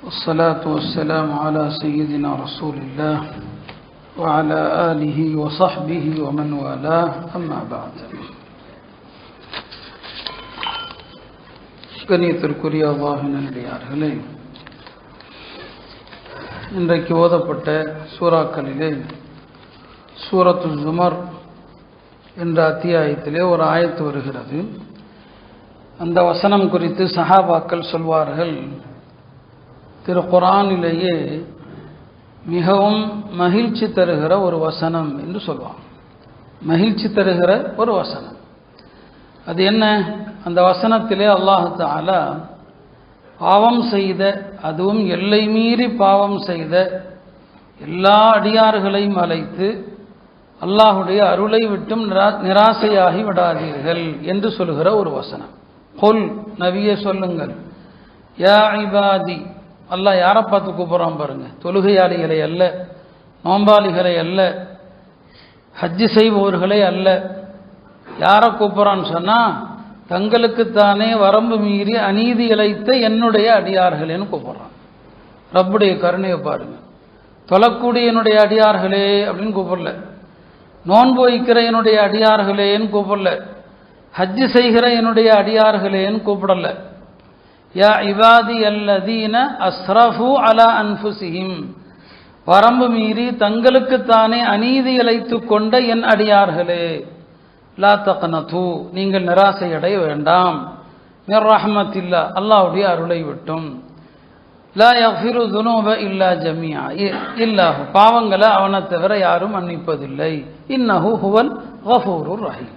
والصلاة والسلام على سيدنا رسول الله وعلى آله وصحبه ومن والاه أما بعد. கண்ணியத்திற்குரிய அல்லாஹ்வின் நல்லடியார்களே, இன்றைக்கு ஓதப்பட்ட சூறாக்களிலே சூரத்துல் ஜுமர் என்ற அத்தியாயத்திலே ஒரு ஆயத்து வருகிறது. அந்த வசனம் குறித்து சஹாபாக்கள் சொல்வார்கள், திரு குர்ஆனிலேயே மிகவும் மகிழ்ச்சி தருகிற ஒரு வசனம் என்று சொல்வாங்க. மகிழ்ச்சி தருகிற ஒரு வசனம். அது என்ன? அந்த வசனத்திலே அல்லாஹ் தஆலா பாவம் செய்த, அதுவும் எல்லை மீறி பாவம் செய்த எல்லா அடியார்களையும் அழைத்து அல்லாஹுடைய அருளை விட்டும் நிராசையாகி விடாதீர்கள் என்று சொல்கிற ஒரு வசனம். குல், நபியே சொல்லுங்கள், யா இபாதி, அல்லாஹ் யாரை பார்த்து கூப்பிட்றான் பாருங்க. தொழுகையாளிகளை அல்ல, நோம்பாளிகளை அல்ல, ஹஜ்ஜு செய்பவர்களை அல்ல. யாரை கூப்பிட்றான்னு சொன்னால், தங்களுக்குத்தானே வரம்பு மீறி அநீதி இழைத்த என்னுடைய அடியார்களேன்னு கூப்பிட்றான். ரப்புடைய கருணையை பாருங்க. தொழக்கூடிய என்னுடைய அடியார்களே அப்படின்னு கூப்பிடல, நோன்பு வைக்கிற என்னுடைய அடியார்களேன்னு கூப்பிடல, ஹஜ்ஜு செய்கிற என்னுடைய அடியார்களேன்னு கூப்பிடல. யா இபாதி அல்லதீன அஸ்ரஃபு அலா அன்ஃபுஸிஹிம், வரம்பு மீறி தங்களுக்குத்தானே அநீதி இழைத்து கொண்ட என் அடியார்களே. லா தக்னது, நீங்கள் நிராசை அடைய வேண்டாம். மிர் ரஹ்மத்தில்லா, அல்லாஹ்வுடைய அருளை விட்டும். லா யக்ஃபிரு துனூப இல்லா ஜமீஆ, இல்லாஹு, பாவங்களை அவனை தவிர யாரும் மன்னிப்பதில்லை. இன்னஹு ஹுவல் கஃபூருர் ரஹீம்.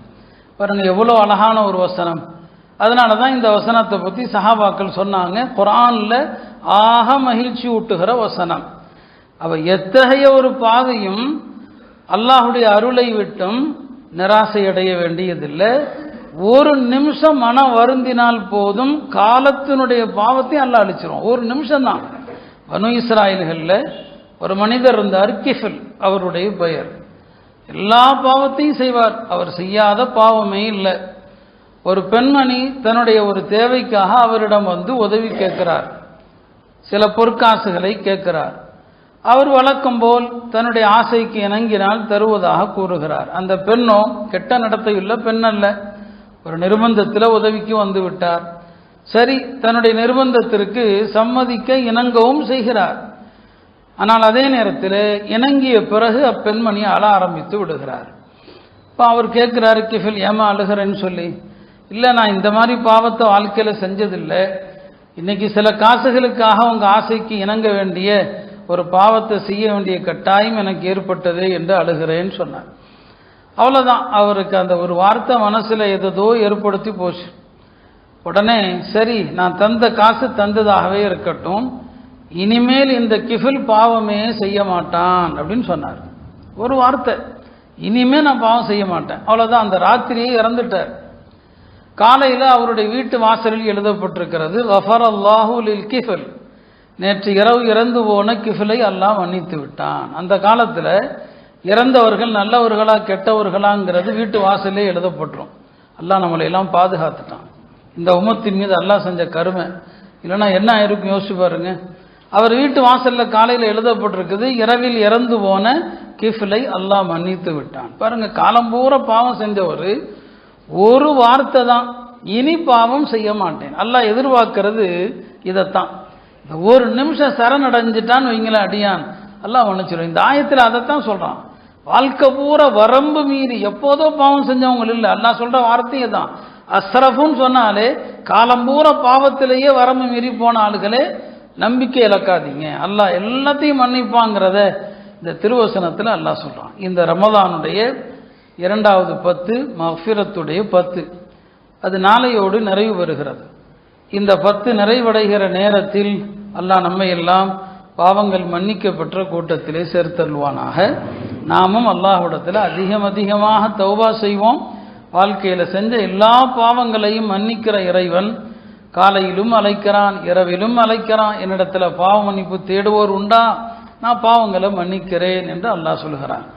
பாருங்க எவ்வளோ அழகான ஒரு வசனம். அதனால தான் இந்த வசனத்தை பற்றி சஹாபாக்கள் சொன்னாங்க, குர்ஆனில் ஆக மகிழ்ச்சி ஊட்டுகிற வசனம். அவ எத்தகைய ஒரு பாதையும் அல்லாஹுடைய அருளை விட்டும் நிராசை அடைய வேண்டியதில்லை. ஒரு நிமிஷம் மன வருந்தினால் போதும் காலத்தினுடைய பாவத்தை அல்லாஹ் அழிச்சிரும். ஒரு நிமிஷம்தான். பனு இஸ்ராயல்களில் ஒரு மனிதர் இருந்தார், கிஃபில் அவருடைய பெயர். எல்லா பாவத்தையும் செய்வார், அவர் செய்யாத பாவமே இல்லை. ஒரு பெண்மணி தன்னுடைய ஒரு தேவைக்காக அவரிடம் வந்து உதவி கேட்கிறார், சில பொற்காசுகளை கேட்கிறார். அவர் வழக்கம் போல் தன்னுடைய ஆசைக்கு இணங்கினால் தருவதாக கூறுகிறார். அந்த பெண்ணோ கெட்ட நடத்தையுள்ள பெண் அல்ல, ஒரு நிர்பந்தத்தில் உதவிக்கு வந்து விட்டார். சரி, தன்னுடைய நிர்பந்தத்திற்கு சம்மதிக்க இணங்கவும் செய்கிறார். ஆனால் அதே நேரத்தில் இணங்கிய பிறகு அப்பெண்மணி அழ ஆரம்பித்து விடுகிறார். இப்போ அவர் கேட்குறாரு, கிஃபில் ஏமா அழுகிறேன்னு சொல்லி. இல்லை, நான் இந்த மாதிரி பாவத்தை வாழ்க்கையில் செஞ்சதில்லை, இன்னைக்கு சில காசுகளுக்காக உங்கள் ஆசைக்கு இணங்க வேண்டிய ஒரு பாவத்தை செய்ய வேண்டிய கட்டாயம் எனக்கு ஏற்பட்டது என்று அழுகிறேன்னு சொன்னார். அவ்வளோதான், அவருக்கு அந்த ஒரு வார்த்தை மனசில் எதோ ஏற்படுத்தி போச்சு. உடனே சரி, நான் தந்த காசு தந்ததாகவே இருக்கட்டும், இனிமேல் இந்த கிஃபில் பாவமே செய்ய மாட்டான் அப்படின்னு சொன்னார். ஒரு வார்த்தை, இனிமேல் நான் பாவம் செய்ய மாட்டேன். அவ்வளோதான், அந்த ராத்திரியே இறந்துட்டார். காலையில் அவருடைய வீட்டு வாசலில் எழுதப்பட்டிருக்கிறது, கஃபரல்லாஹு லில் கிஃபில், நேற்று இரவு இறந்து போன கிஃபிலை அல்லாஹ் மன்னித்து விட்டான். அந்த காலத்தில் இறந்தவர்கள் நல்லவர்களா கெட்டவர்களாங்கிறது வீட்டு வாசலே எழுதப்பட்டுரும். அல்லாஹ் நம்மளை எல்லாம் பாதுகாத்துட்டான். இந்த உம்மத்தின் மீது அல்லாஹ் செஞ்ச கருமை. இல்லைன்னா என்ன ஆயிருக்கும் யோசிச்சு பாருங்க. அவர் வீட்டு வாசலில் காலையில் எழுதப்பட்டிருக்குது, இரவில் இறந்து போன கிஃபிலை அல்லாஹ் மன்னித்து விட்டான். பாருங்க, காலம்பூரா பாவம் செஞ்சவர் ஒரு வார்த்தை தான், இனி பாவம் செய்ய மாட்டேன். அல்லாஹ் எதிர்பார்க்கிறது இதைத்தான். இந்த ஒரு நிமிஷம் சரணடைஞ்சிட்டான்னு வைங்களேன் அடியான், அல்லாஹ் மன்னிச்சிடும். இந்த ஆயத்தில் அதைத்தான் சொல்றான். வாழ்க்கை பூரா வரம்பு மீறி எப்போதோ பாவம் செஞ்சவங்க இல்லை, அல்லாஹ் சொல்ற வார்த்தையே தான். அஸ்ரஃபுன்னு சொன்னாலே காலம்பூரா பாவத்திலேயே வரம்பு மீறி போன ஆளுகளே நம்பிக்கை இழக்காதீங்க, அல்லாஹ் எல்லாத்தையும் மன்னிப்பாங்கிறத இந்த திருவசனத்தில் அல்லாஹ் சொல்றான். இந்த ரமதானுடைய 2வது 10 மஃபிரத்துடைய 10, அது நாளையோடு நிறைவு பெறுகிறது. இந்த 10 நிறைவடைகிற நேரத்தில் அல்லாஹ் நம்மை எல்லாம் பாவங்கள் மன்னிக்கப்பட்ட கூட்டத்திலே சேர்த்தருள்வானாக. நாமும் அல்லாஹ்விடத்தில் அதிகமாக தௌபா செய்வோம். வாழ்க்கையில் செஞ்ச எல்லா பாவங்களையும் மன்னிக்கிற இறைவன் காலையிலும் அழைக்கிறான், இரவிலும் அழைக்கிறான். என்னிடத்தில் பாவ மன்னிப்பு தேடுவோர் உண்டா, நான் பாவங்களை மன்னிக்கிறேன் என்று அல்லாஹ் சொல்கிறான்.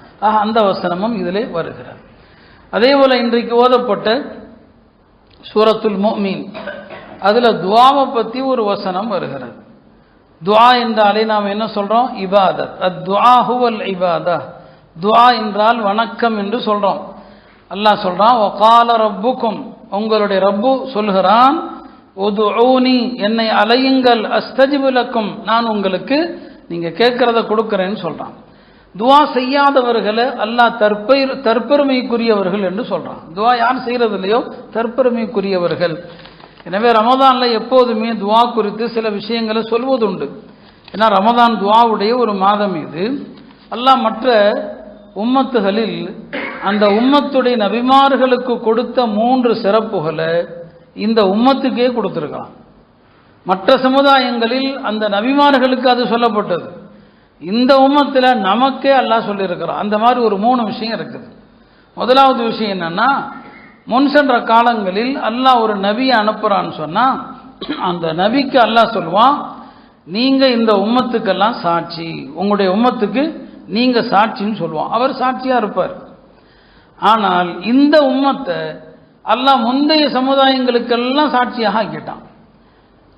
அந்த வசனமும் இதிலே வருகிறது. அதே போல இன்றைக்கு ஓதப்பட்ட சூரத்துல் முஃமின், அதில் துஆவை பற்றி ஒரு வசனம் வருகிறது. துஆ என்றாலே நாம் என்ன சொல்றோம்? இபாதத். அத்-துஆ ஹுவல் இபாதா. துஆ என்றால் வணக்கம் என்று சொல்றோம். அல்லாஹ் சொல்றான், வகால ரப்புக்கும், உங்களுடைய ரப்பு சொல்கிறான், உதுஊனி, என்னை அலையுங்கள், அஸ்தஜிபு லக்கும், நான் உங்களுக்கு நீங்க கேட்கறத கொடுக்கிறேன்னு சொல்றான். துஆ செய்யாதவர்களை அல்லாஹ் தற்பெருமைக்குரியவர்கள் என்று சொல்றான். துஆ யார் செய்யறது இல்லையோ தற்பெருமைக்குரியவர்கள். எனவே ரமதான்ல எப்போதுமே துஆ குறித்து சில விஷயங்களை சொல்வதுண்டு. ஏன்னா ரமதான் துஆவுடைய ஒரு மாதம் இது. அல்லாஹ் மற்ற உம்மத்துகளில் அந்த உம்மத்துடைய நபிமார்களுக்கு கொடுத்த 3 சிறப்புகளை இந்த உம்மத்துக்கே கொடுத்திருக்கான். மற்ற சமுதாயங்களில் அந்த நபிமார்களுக்கு அது சொல்லப்பட்டது. இந்த உம்மத்தில் நமக்கே அல்லாஹ் சொல்லியிருக்கிறான். அந்த மாதிரி ஒரு 3 விஷயம் இருக்குது. முதலாவது விஷயம் என்னன்னா, முன் சென்ற காலங்களில் அல்லாஹ் ஒரு நபியை அனுப்புறான்னு சொன்னா அந்த நபிக்கு அல்லாஹ் சொல்லுவான், நீங்க இந்த உம்மத்துக்கெல்லாம் சாட்சி, உங்களுடைய உம்மத்துக்கு நீங்க சாட்சின்னு சொல்லுவான். அவர் சாட்சியா இருப்பார். ஆனால் இந்த உம்மத்தை அல்லாஹ் முந்தைய சமுதாயங்களுக்கெல்லாம் சாட்சியாக ஆக்கிட்டான்.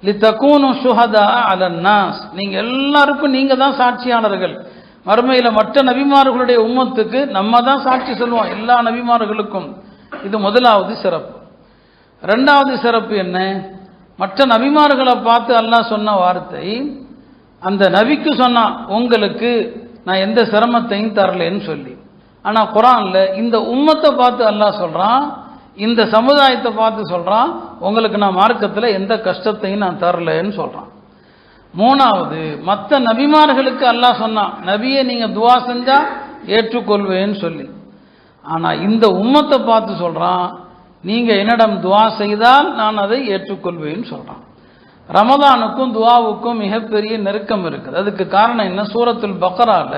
லிதகூனு ஷுஹதா அலன்னாஸ், நீங்க எல்லாருக்கும் நீங்க தான் சாட்சியாளர்கள். மறுமையில மற்ற நபிமார்களுடைய உம்மத்துக்கு நம்ம தான் சாட்சி சொல்லுவோம், எல்லா நபிமார்களுக்கும். இது முதலாவது சிறப்பு. ரெண்டாவது சிறப்பு என்ன? மற்ற நபிமார்களை பார்த்து அல்லாஹ் சொன்ன வார்த்தை, அந்த நபிக்கு சொன்னா உங்களுக்கு நான் எந்த சிரமத்தையும் தரலன்னு சொல்லி. ஆனா குர்ஆன்ல இந்த உம்மத்தை பார்த்து அல்லாஹ் சொல்றான், இந்த சமுதாயத்தை பார்த்து சொல்றான், உங்களுக்கு நான் மார்க்கத்தில் எந்த கஷ்டத்தையும் நான் தரலன்னு சொல்றான். மூணாவது, மற்ற நபிமார்களுக்கு அல்லாஹ் சொன்னான், நபியை நீங்க துஆ செஞ்சா ஏற்றுக்கொள்வேன்னு சொல்லி. ஆனா இந்த உம்மத்தை பார்த்து சொல்றான், நீங்க என்னிடம் துஆ செய்தால் நான் அதை ஏற்றுக்கொள்வேன்னு சொல்றான். ரமதானுக்கும் துஆவுக்கும் மிகப்பெரிய நெருக்கம் இருக்குது. அதுக்கு காரணம் என்ன? சூரத்துல் பக்ரால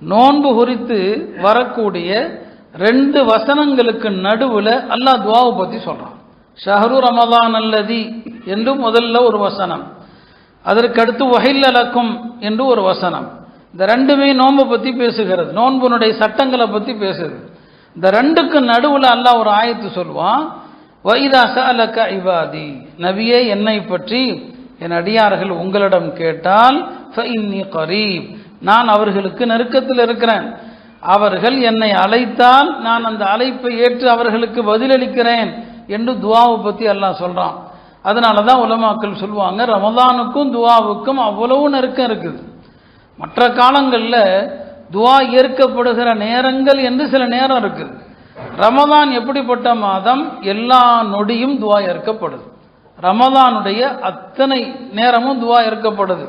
நோன்பு குறித்து வரக்கூடிய 2 வசனங்களுக்கு நடுவுல அல்லாஹ் துஆவை பத்தி சொல்றான். ஷஹ்ரு ரமதான் அல்லதி என்று முதல்ல ஒரு வசனம், அதற்கு அடுத்து வஹில்ல லக்கும் என்று ஒரு வசனம். இந்த ரெண்டுமே நோன்பை பத்தி பேசுகிறது, நோன்புனுடைய சட்டங்களை பத்தி பேசுது. இந்த ரெண்டுக்கு நடுவுல அல்லாஹ் ஒரு ஆயத்து சொல்லுவான், வைதா சஅலக இபாதி, நபியே என்னை பற்றி என் அடியார்கள் உங்களிடம் கேட்டால் ஃபஇன்னி கரீப், நான் அவர்களுக்கு நெருக்கத்தில் இருக்கிறேன். அவர்கள் என்னை அழைத்தால் நான் அந்த அழைப்பை ஏற்று அவர்களுக்கு பதிலளிக்கிறேன் என்று துஆவை பற்றி அல்லாஹ் சொல்றான். அதனால தான் உலமாக்கள் சொல்லுவாங்க, ரமதானுக்கும் துஆவுக்கும் அவ்வளவு நெருக்கம் இருக்குது. மற்ற காலங்களில் துஆ ஏற்கப்படுகிற நேரங்கள் என்று சில நேரம் இருக்குது. ரமதான் எப்படிப்பட்ட மாதம்? எல்லா நொடியும் துஆ ஏற்கப்படுது. ரமதானுடைய அத்தனை நேரமும் துஆ ஏற்கப்படுது.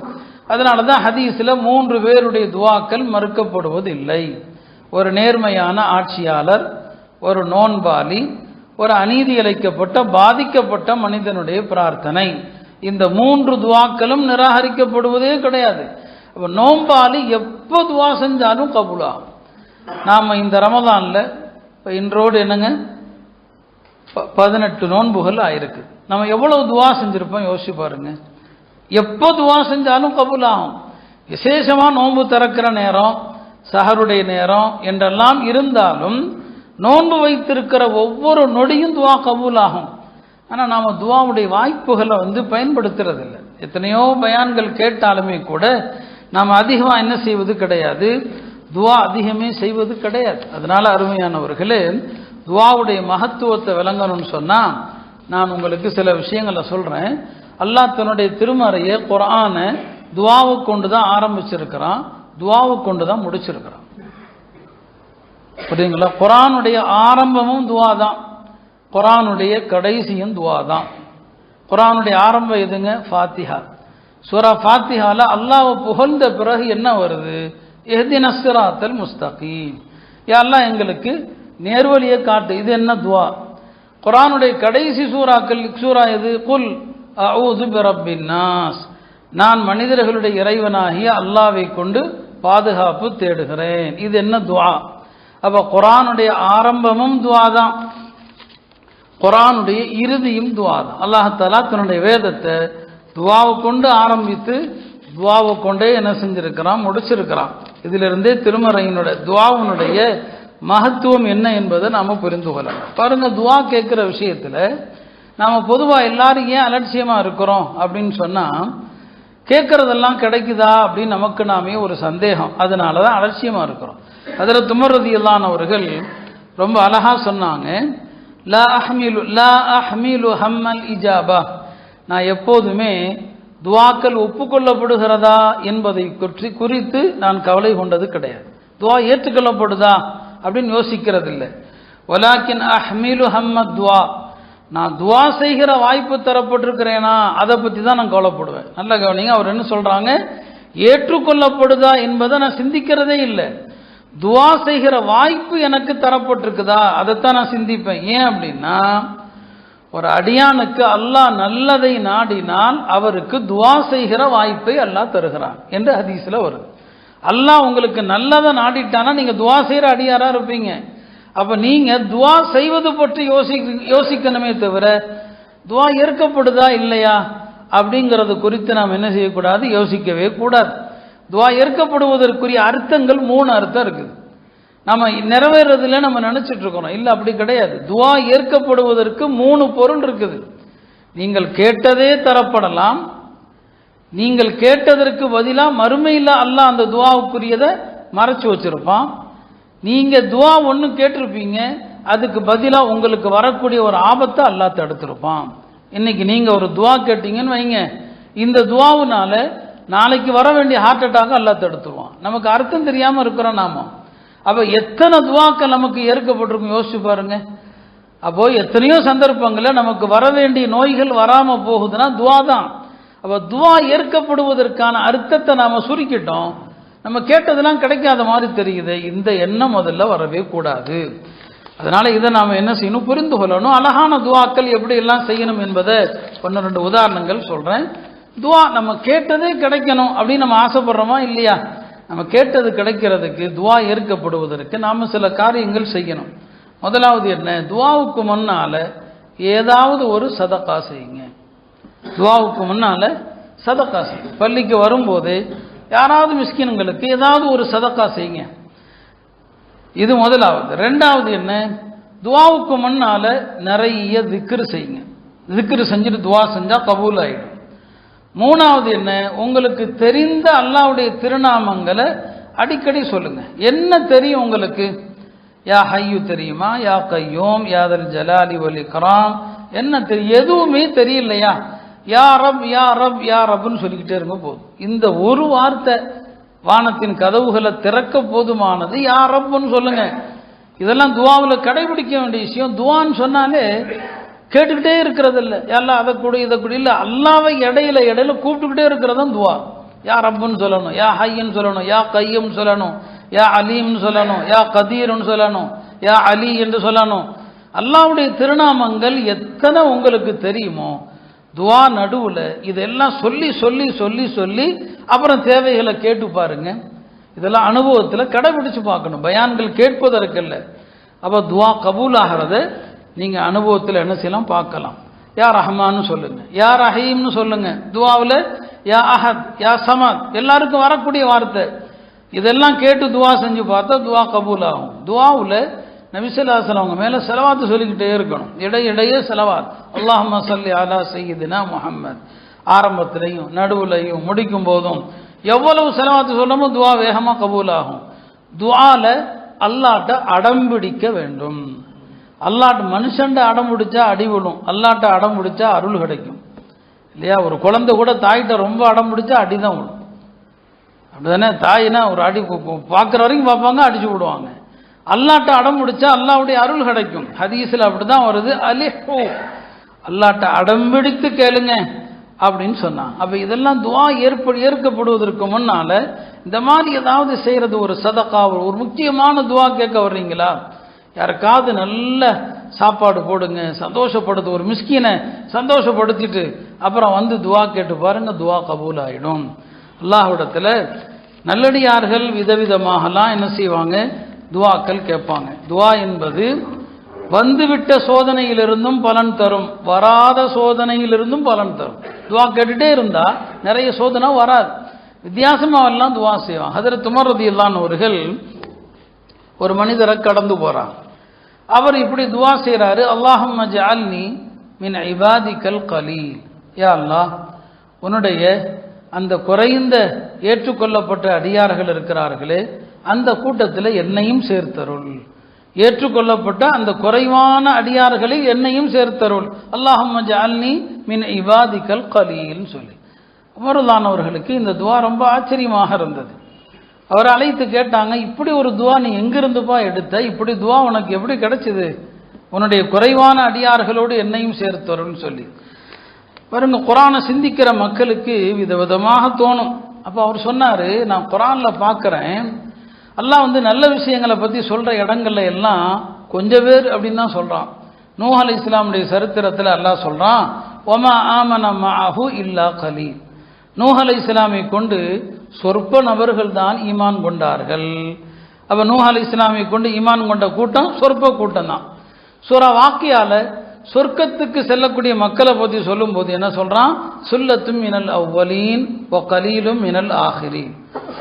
அதனால தான் ஹதீஸில் 3 பேருடைய துஆக்கள் மறுக்கப்படுவது இல்லை. ஒரு நேர்மையான ஆட்சியாளர், ஒரு நோன்பாளி, ஒரு அநீதி இழைக்கப்பட்ட பாதிக்கப்பட்ட மனிதனுடைய பிரார்த்தனை. இந்த 3 துஆக்களும் நிராகரிக்கப்படுவதே கிடையாது. அப்போ நோன்பாளி எப்போ துஆ செஞ்சாலும் கபூலாகும். நாம் இந்த ரமதானில் இப்போ இன்றோடு என்னங்க 18 நோன்புகள் ஆயிருக்கு. நம்ம எவ்வளவு துஆ செஞ்சுருப்போம் யோசிச்சு பாருங்க. எப்போ துஆ செஞ்சாலும் கபூலாகும். விசேஷமாக நோன்பு திறக்கிற நேரம், சஹருடைய நேரம் என்றெல்லாம் இருந்தாலும் நோன்பு வைத்திருக்கிற ஒவ்வொரு நொடியும் துஆ கபூலாகும். ஆனால் நாம் துஆவுடைய வாய்ப்புகளை பயன்படுத்துறதில்லை. எத்தனையோ பயான்கள் கேட்டாலுமே கூட நாம் அதிகமாக என்ன செய்வது கிடையாது, துஆ அதிகமே செய்வது கிடையாது. அதனால அருமையானவர்களே, துஆவுடைய மகத்துவத்தை விளங்கணும்னு சொன்னால் நான் உங்களுக்கு சில விஷயங்களை சொல்கிறேன். அல்லாஹ் தன்னுடைய திருமறையை குர்ஆனை துஆவை கொண்டு தான் ஆரம்பிச்சிருக்கிறான், துஆவை கொண்டு தான் முடிச்சிருக்கிறான். புரியுங்களா? குர்ஆனுடைய ஆரம்பமும் துஆ தான், குர்ஆனுடைய கடைசியும் துஆ தான். குர்ஆனுடைய ஆரம்பம் எதுங்க? ஃபாத்திஹா. சூரா ஃபாத்திஹால அல்லாஹ்வை புகழ்ந்த பிறகு என்ன வருது? இஹ்தினஸ் ஸிராத்தல் முஸ்தகீம், யா அல்லாஹ் எங்களுக்கு நேர்வழியை காட்டு. இது என்ன துஆ? குர்ஆனுடைய கடைசி சூரா எது? குல் அஊது பிரப்பின் நாஸ், நான் மனிதர்களுடைய இறைவனாகிய அல்லாஹ்வை கொண்டு பாதுகாப்பு தேடுகிறேன். இது என்ன துஆ? அப்போ குர்ஆனுடைய ஆரம்பமும் துஆ தான், குர்ஆனுடைய இறுதியும் துஆ தான். அல்லாஹ் தஆலா தன்னுடைய வேதத்தை துஆவை கொண்டு ஆரம்பித்து துஆவை கொண்டே என்ன செஞ்சிருக்கிறான்? முடிச்சிருக்கிறான். இதிலிருந்தே திருமறையினுடைய துஆவினுடைய மகத்துவம் என்ன என்பதை நாம் புரிந்து கொள்ளலாம். பாருங்க, துஆ கேட்குற விஷயத்தில் நாம் பொதுவாக எல்லாரும் ஏன் அலட்சியமாக இருக்கிறோம் அப்படின்னு சொன்னால், கேட்கறதெல்லாம் கிடைக்குதா அப்படின்னு நமக்கு நாமே ஒரு சந்தேகம். அதனால தான் அலட்சியமாக இருக்கிறோம். ஹஜ்ரத் உமர் ரலியல்லாஹு அவர்கள் ரொம்ப அழகா சொன்னாங்க, லா அஹ்மிலு ஹம்மல் இஜாபா, நான் எப்போதுமே துவாக்கள் ஒப்புக்கொள்ளப்படுகிறதா என்பதை குறித்து நான் கவலை கொண்டது கிடையாது. துவா ஏற்றுக்கொள்ளப்படுதா அப்படின்னு யோசிக்கிறது இல்லை. வலாக்கின் அஹ்மிலு ஹம்மத் துவா, நான் துவா செய்கிற வாய்ப்பு தரப்பட்டிருக்கிறேனா அதை பற்றி தான் நான் கவலைப்படுவேன். நல்ல கவனிங்க, அவர் என்ன சொல்றாங்க, ஏற்றுக்கொள்ளப்படுதா என்பதை நான் சிந்திக்கிறதே இல்லை. துவா செய்கிற வாய்ப்பு எனக்கு தரப்பட்டிருக்குதா அதைத்தான் நான் சிந்திப்பேன். ஏன் அப்படின்னா, ஒரு அடியானுக்கு அல்லாஹ் நல்லதை நாடினால் அவருக்கு துவா செய்கிற வாய்ப்பை அல்லாஹ் தருகிறான் என்று ஹதீஸ்ல வருது. அல்லாஹ் உங்களுக்கு நல்லதை நாடிட்டானா நீங்க துவா செய்கிற அடியாரா இருப்பீங்க. அப்ப நீங்க துவா செய்வது பற்றி யோசிக்கணுமே தவிர துவா ஏற்கப்படுதா இல்லையா அப்படிங்கிறது குறித்து நாம் என்ன செய்யக்கூடாது, யோசிக்கவே கூடாது. துவா ஏற்கப்படுவதற்குரிய அர்த்தங்கள் 3 அர்த்தம் இருக்குது. நம்ம நிறைவேறதுல நம்ம நினைச்சிட்டு இருக்கிறோம், இல்லை அப்படி கிடையாது. துவா ஏற்கப்படுவதற்கு 3 பொருள் இருக்குது. நீங்கள் கேட்டதே தரப்படலாம், நீங்கள் கேட்டதற்கு பதிலாக மறுமையில் அல்லாஹ் அந்த துவாவுக்குரியதை மறைச்சு வச்சிருப்பான். நீங்க துவா ஒன்று கேட்டிருப்பீங்க, அதுக்கு பதிலாக உங்களுக்கு வரக்கூடிய ஒரு ஆபத்தை அல்லாஹ் தடுத்திருப்பான். இன்னைக்கு நீங்க ஒரு துவா கேட்டீங்கன்னு வைங்க, இந்த துவாவுனால நாளைக்கு வர வேண்டிய ஹார்ட் அட்டாக் அல்லாஹ் தடுத்துருவான். நமக்கு அர்த்தம் தெரியாம இருக்கிறோம் நாம. அப்ப எத்தனை துவாக்கள் நமக்கு ஏற்கப்பட்டிருக்கும் யோசிச்சு பாருங்க. அப்போ எத்தனையோ சந்தர்ப்பங்களில் நமக்கு வர வேண்டிய நோய்கள் வராம போகுதுன்னா துவா தான். அப்ப துவா ஏற்கப்படுவதற்கான அர்த்தத்தை நாம சுருக்கிட்டோம், நம்ம கேட்டதெல்லாம் கிடைக்காத மாதிரி தெரியுது. இந்த எண்ணம் முதல்ல வரவே கூடாது. அதனால இதை நாம என்ன செய்யணும், புரிந்து கொள்ளணும். அழகான துவாக்கள் எப்படி எல்லாம் செய்யணும் என்பதை 1-2 உதாரணங்கள் சொல்றேன். துவா நம்ம கேட்டதே கிடைக்கணும் அப்படின்னு நம்ம ஆசைப்படுறோமா இல்லையா? நம்ம கேட்டது கிடைக்கிறதுக்கு, துவா ஏற்கப்படுவதற்கு நாம சில காரியங்கள் செய்யணும். முதலாவது என்ன, துவாவுக்கு முன்னால ஏதாவது ஒரு சதகா செய்யுங்க. துவாவுக்கு முன்னால சதகா செய்யுங்க. பள்ளிக்கு வரும்போது யாராவது மிஸ்கின்களுக்கு ஏதாவது ஒரு சதகா செய்யுங்க. இது முதலாவது. 2வது என்ன, துவாவுக்கு முன்னால நிறைய திக்ர் செய்யுங்க. திக்ர் செஞ்சுட்டு துவா செஞ்சா கபூல் ஆயிடும். 3வது என்ன, உங்களுக்கு தெரிந்த அல்லாஹ்வுடைய திருநாமங்களை அடிக்கடி சொல்லுங்க. என்ன தெரியும் உங்களுக்கு? யா ஹய்யு தெரியுமா, யா கையூம், யாதல் ஜலாலி வல் இக்ராம், என்ன தெரியும்? எதுவுமே தெரியலையா, யா ரப் யா ரப் யா ரப்னு சொல்லிக்கிட்டே இருங்க போதும். இந்த ஒரு வார்த்தை வானத்தின் கதவுகளை திறக்க போதுமானது. யா ரப்னு சொல்லுங்க. இதெல்லாம் துவாவில் கடைபிடிக்க வேண்டிய விஷயம். துவான்னு சொன்னாலே கேட்டுக்கிட்டே இருக்கிறது இல்லை, எல்லாம் அதை கூட இதை கூட இல்லை, அல்லாவை இடையில கூப்பிட்டுக்கிட்டே இருக்கிறதும் துவா. யா ரப்புன்னு சொல்லணும், யா ஹைன்னு சொல்லணும், யா கையும் சொல்லணும், யா அலீம்னு சொல்லணும், யா கதீர்னு சொல்லணும், யா அலி என்று சொல்லணும். அல்லாவுடைய திருநாமங்கள் எத்தனை உங்களுக்கு தெரியுமோ துவா நடுவில் இதெல்லாம் சொல்லி சொல்லி சொல்லி சொல்லி அப்புறம் தேவைகளை கேட்டு பாருங்க. இதெல்லாம் அனுபவத்தில் கடைபிடிச்சு பார்க்கணும், பயான்கள் கேட்பதற்கு இல்லை. அப்போ துவா கபூல் ஆகிறத நீங்க அனுபவத்தில் என்ன செய்யலாம் பார்க்கலாம். யா ரஹ்மான்னு சொல்லுங்க, யா ரஹீம்னு சொல்லுங்க. துவாவில் யா அஹத், யா சமத் எல்லாருக்கும் வரக்கூடிய வார்த்தை. இதெல்லாம் கேட்டு துவா செஞ்சு பார்த்தா துவா கபூல் ஆகும். துவாவில் நபி ஸல்லல்லாஹு அலைஹி வஸல்லம் அவங்க மேல ஸலவாத் சொல்லிக்கிட்டே இருக்கணும். இடையிடையே ஸலவாத். அல்லாஹும்ம ஸல்லி அலா சய்யிதினா முஹம்மத். ஆரம்பத்திலையும் நடுவுலையும் முடிக்கும் போதும் எவ்வளவு ஸலவாத் சொல்லமோ துவா வேகமாக கபூல் ஆகும். துவால அல்லாட்ட அடம்பிடிக்க வேண்டும். அல்லாட்ட மனுஷன்ட அடம் பிடிச்சா அடி விடும், அல்லாட்ட அடம் பிடிச்சா அருள் கிடைக்கும் இல்லையா? ஒரு குழந்தை கூட தாய்கிட்ட ரொம்ப அடம் பிடிச்சா அடி தான் விடும், அப்படிதானே? தாயினா ஒரு அடி பார்க்குற வரைக்கும் பார்ப்பாங்க, அடிச்சு விடுவாங்க. அல்லாட்ட அடம் பிடிச்சா அல்லாவுடைய அருள் கிடைக்கும். ஹதீஸில் அப்படிதான் வருது, அலிஹு, அல்லாட்ட அடம்பிடித்து கேளுங்க அப்படின்னு சொன்னான். அப்போ இதெல்லாம் துவா ஏற்கப்படுவதற்கு முன்னால இந்த மாதிரி ஏதாவது செய்யறது, ஒரு சதகா, ஒரு முக்கியமான துவா கேட்க வர்றீங்களா, யாருக்காவது நல்ல சாப்பாடு போடுங்க, சந்தோஷப்படுத்து, ஒரு மிஸ்கீனை சந்தோஷப்படுத்திட்டு அப்புறம் வந்து துவா கேட்டு பாருங்க, துவா கபூல் ஆகிடும். அல்லாஹ்விடத்தில் நல்லடியார்கள் விதவிதமாகலாம் என்ன செய்வாங்க, துவாக்கள் கேட்பாங்க. துவா என்பது வந்துவிட்ட சோதனையிலிருந்தும் பலன் தரும், வராத சோதனையிலிருந்தும் பலன் தரும். துவா கேட்டுட்டே இருந்தா நிறைய சோதனை வராது. வித்தியாசமாவெல்லாம் துவா செய்வாங்க. ஹஜ்ரத் உமர் ரலியல்லாஹு அன்ஹு அவர்கள் ஒரு மனிதரை கடந்து போறாங்க. அவர் இப்படி துவா செய்கிறாரு, அல்லாஹும்ம ஜஅல்னி மின் இபாதிக்கல் கலீல், யா அல்லாஹ் உன்னுடைய அந்த குறைந்த ஏற்றுக்கொள்ளப்பட்ட அடியார்கள் இருக்கிறார்களே அந்த கூட்டத்தில் என்னையும் சேர்த்தருள். ஏற்றுக்கொள்ளப்பட்ட அந்த குறைவான அடியார்களில் என்னையும் சேர்த்தருள். அல்லாஹும்ம ஜஅல்னி மின் இபாதிக்கல் கலீல்னு சொல்லி உமருல்லான் அவர்களுக்கு இந்த துவா ரொம்ப ஆச்சரியமாக இருந்தது. அவர் அழைத்து கேட்டாங்க, இப்படி ஒரு துவா நீ எங்கிருந்துப்பா எடுத்த? இப்படி துவா உனக்கு எப்படி கிடைச்சிது? உன்னுடைய குறைவான அடியார்களோடு என்னையும் சேர்த்தருள்னு சொல்லி. பாருங்க, குரானை சிந்திக்கிற மக்களுக்கு விதவிதமாக தோணும். அப்போ அவர் சொன்னார், நான் குரானில் பார்க்குறேன், அல்லாஹ் நல்ல விஷயங்களை பற்றி சொல்கிற இடங்கள்ல எல்லாம் கொஞ்சம் பேர் அப்படின்னு தான் சொல்கிறான். நூஹ் அலைஹிஸ்ஸலாமுடைய சரித்திரத்தில் அல்லாஹ் சொல்கிறான், ஒமா ஆமன மஅஹு இல்லா கலீல். நூஹ் அலைஹிஸ்ஸலாமை கொண்டு சொற்ப நபர்கள் தான் ஈமான் கொண்டார்கள். அப்போ நூஹ் அலைஹிஸ்ஸலாமை கொண்டு ஈமான் கொண்ட கூட்டம் சொற்ப கூட்டம் தான். சூரா வாக்கியால சொர்க்கத்துக்கு செல்லக்கூடிய மக்களை பற்றி சொல்லும்போது என்ன சொல்கிறான்? சுல்லத்தும் மினல் அவ்வலீன் ஒ கலீலும் மினல் ஆஹிரீன்.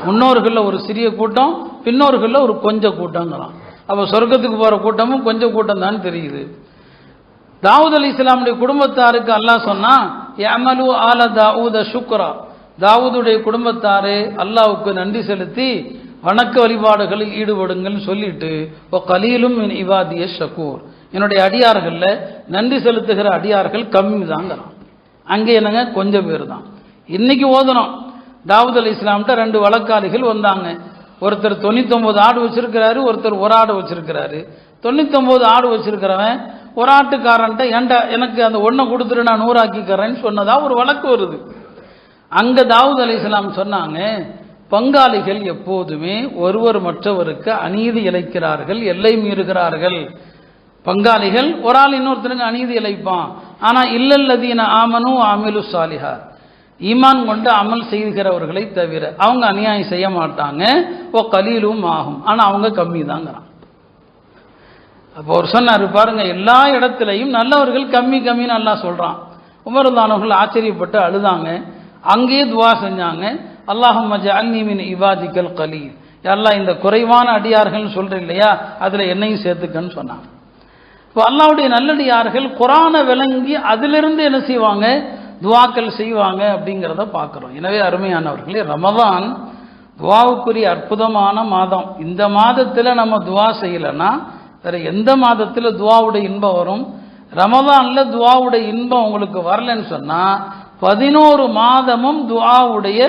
முன்னோர்களில் ஒரு சிறிய கூட்டம், பின்னோர்களில் ஒரு கொஞ்சம் கூட்டங்கிறான். அப்போ சொர்க்கத்துக்கு போகிற கூட்டமும் கொஞ்சம் கூட்டம் தான் தெரியுது. தாவூத் அலைஹிஸ்ஸலாமுடைய குடும்பத்தாருக்கு அல்லாஹ் சொன்னா, யஅமலு ஆல தாவூத ஷுக்ரா. தாவூதுடைய குடும்பத்தாரே அல்லாஹ்வுக்கு நன்றி செலுத்தி வணக்க வழிபாடுகளில் ஈடுபடுங்கள்னு சொல்லிட்டு, ஓ கலீலும் மின் இபாதிய ஷக்கூர், என்னுடைய அடியார்களில் நன்றி செலுத்துகிற அடியார்கள் கம்மி தாங்கிறான். அங்கே என்னங்க கொஞ்சம் பேர் தான். இன்னைக்கு ஓதணும், தாவூத் அலைஹிஸ்ஸலாம்கிட்ட 2 வழக்காளிகள் வந்தாங்க. ஒருத்தர் 99 ஆடு வச்சிருக்கிறாரு, ஒருத்தர் ஒரு ஆடு வச்சிருக்கிறாரு. 99 ஆடு வச்சிருக்கிறவன் ஒரு ஆட்டுக்காரன்ட்ட, ஏன்டா எனக்கு அந்த ஒன்றை கொடுத்துரு நான் 100 ஆக்கிக்கிறேன்னு சொன்னதா ஒரு வழக்கு வருது. அங்கே தாவூத் அலைஹிஸ்ஸலாம் சொன்னாங்க, பங்காளிகள் எப்போதுமே ஒருவர் மற்றவருக்கு அநீதி இழைக்கிறார்கள், எல்லை மீறுகிறார்கள். பங்காளிகள் ஒரு ஆள் இன்னொருத்தருக்கு அநீதி இழைப்பான். ஆனால் இல்லல்லதீன ஆமனு அமிலு சாலிஹா, ஈமான் கொண்டு அமல் செய்கிறவர்களை தவிர அவங்க அநியாயம் செய்ய மாட்டாங்க. ஓ கலீலும் ஆகும், ஆனால் அவங்க கம்மி தாங்கிறான். அப்போ அவர் சொன்னார், பாருங்க, எல்லா இடத்துலையும் நல்லவர்கள் கம்மி கம்மின்னு அல்லாஹ் சொல்கிறான். உமருல்லானவர்கள் ஆச்சரியப்பட்டு அழுதாங்க. அங்கேயே துவா செஞ்சாங்க, அல்லாஹும்ம ஜஅல்னி மின் இபாதிக்கல் கலீல். அல்லாஹ் இந்த குறைவான அடியார்கள் சொல்கிற இல்லையா, அதில் என்னையும் சேர்த்துக்கன்னு சொன்னாங்க. இப்போ அல்லாஹ்வுடைய நல்லடியார்கள் குரானை விளங்கி அதிலிருந்து என்ன செய்வாங்க? துவாக்கள் செய்வாங்க அப்படிங்கிறத பார்க்குறோம். எனவே அருமையானவர்களே, ரமதான் துவாவுக்குரிய அற்புதமான மாதம். இந்த மாதத்தில் நம்ம துவா செய்யலைன்னா வேறு எந்த மாதத்தில் துவாவுடைய இன்பம் வரும்? ரமதானில் துவாவுடைய இன்பம் உங்களுக்கு வரலன்னு சொன்னால் 11 மாதமும் துவாவுடைய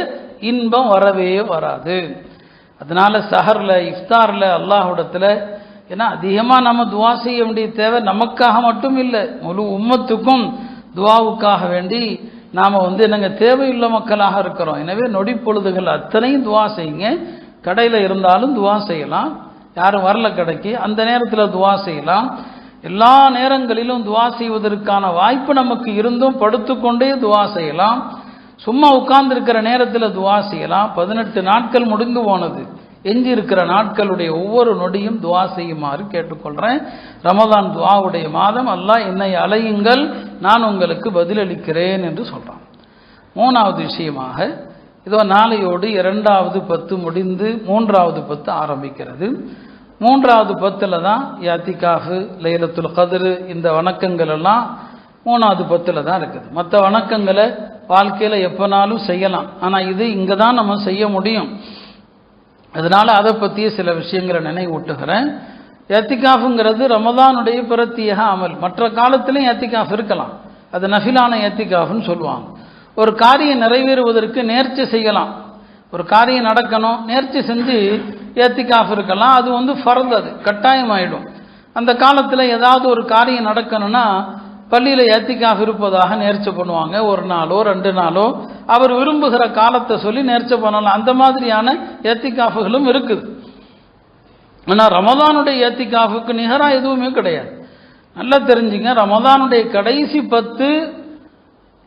இன்பம் வரவே வராது. அதனால சஹரில் இஃப்தாரில் அல்லாஹ்விடத்தில், ஏன்னா அதிகமாக நம்ம துவா செய்ய வேண்டிய தேவை நமக்காக மட்டும் இல்லை, முழு உம்மத்துக்கும் துவாவுக்காக வேண்டி நாம் என்னங்க தேவையுள்ள மக்களாக இருக்கிறோம். எனவே நொடி பொழுதுகள் அத்தனையும் துவா செய்யுங்க. கடையில் இருந்தாலும் துவா செய்யலாம், யாரும் வரல கடைக்கு, அந்த நேரத்தில் துவா செய்யலாம். எல்லா நேரங்களிலும் துவா செய்வதற்கான வாய்ப்பு நமக்கு இருந்தும் படுத்துக்கொண்டே துவா செய்யலாம். சும்மா உட்கார்ந்துருக்கிற நேரத்தில் துவா செய்யலாம். 18 நாட்கள் முடிந்து போனது, எஞ்சி இருக்கிற நாட்களுடைய ஒவ்வொரு நொடியும் துவா செய்யுமாறு கேட்டுக்கொள்கிறேன். ரமதான் துவாவுடைய மாதம். அல்லாஹ் என்னை அழையுங்கள், நான் உங்களுக்கு பதிலளிக்கிறேன் என்று சொல்கிறான். 3வது விஷயமாக, இதோ நாளையோடு 2வது 10 முடிந்து 3வது 10 ஆரம்பிக்கிறது. 3வது 10ல் தான் யாத்திகாஃபு, லைலத்துல் கத்ர், இந்த வணக்கங்கள் எல்லாம் 3வது 10ல் தான் இருக்குது. மற்ற வணக்கங்களை வாழ்க்கையில் எப்போனாலும் செய்யலாம், ஆனால் இது இங்கே தான் நம்ம செய்ய முடியும். அதனால் அதை பற்றிய சில விஷயங்களை நினைவூட்டுகிறேன். ஏத்திகாஃபுங்கிறது ரமதானுடைய பிரத்யேக அமல். மற்ற காலத்திலையும் ஏத்திகாஃப் இருக்கலாம், அது நஃபிலான ஏத்திகாஃப்னு சொல்லுவாங்க. ஒரு காரியம் நிறைவேறுவதற்கு நேர்ச்சி செய்யலாம். ஒரு காரியம் நடக்கணும், நேர்ச்சி செஞ்சு ஏத்திகாஃப் இருக்கலாம். அது ஃபர்து, அது கட்டாயமாயிடும். அந்த காலத்தில் ஏதாவது ஒரு காரியம் நடக்கணும்னா பள்ளியில் ஏத்திகாஃப் இருப்பதாக நேர்ச்சி பண்ணுவாங்க. 1 நாளோ 2 நாளோ அவர் விரும்புகிற காலத்தை சொல்லி நேர்ச்சி பண்ணலாம். அந்த மாதிரியான ஏத்திகாஃபுகளும் இருக்குது. ஆனால் ரமதானுடைய ஏத்திகாஃபுக்கு நிகராக எதுவுமே கிடையாது. நல்லா தெரிஞ்சுங்க, ரமதானுடைய கடைசி 10